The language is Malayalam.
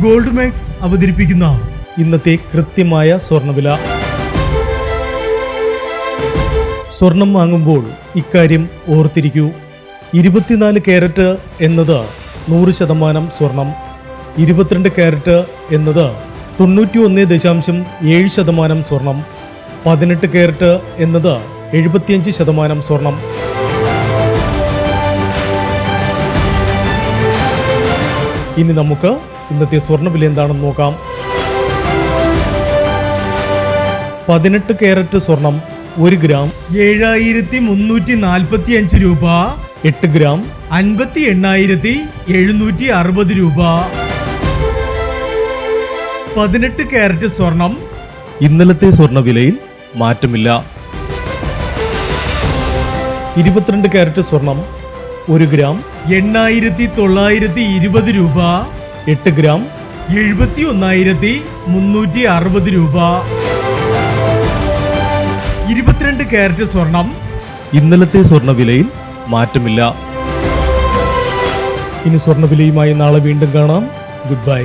ഗോൾഡ് മാക്സ് അവതരിപ്പിക്കുന്ന ഇന്നത്തെ കൃത്യമായ സ്വർണ്ണവില. സ്വർണം വാങ്ങുമ്പോൾ ഇക്കാര്യം ഓർത്തിരിക്കൂ. 24 കാരറ്റ് എന്നത് 100% സ്വർണം, 22 കാരറ്റ് എന്നത് 91.7% സ്വർണം, 18 കാരറ്റ് എന്നത് 75% സ്വർണം. ഇനി നമുക്ക് ഇന്നത്തെ സ്വർണ്ണവില എന്താണെന്ന് നോക്കാം. 18 കാരറ്റ് സ്വർണം 1 ഗ്രാം 7345 രൂപ, 8 ഗ്രാം 58,760 രൂപ. 18 കാരറ്റ് സ്വർണം ഇന്നലത്തെ സ്വർണ്ണവിലയിൽ മാറ്റമില്ല. 22 കാരറ്റ് സ്വർണം 1 ഗ്രാം 8,920 രൂപ, 8 ഗ്രാം 71,360 രൂപ. 22 കാരറ്റ് സ്വർണം ഇന്നലത്തെ സ്വർണ്ണവിലയിൽ മാറ്റമില്ല. ഇനി സ്വർണ്ണവിലയുമായി നാളെ വീണ്ടും കാണാം. Good bye.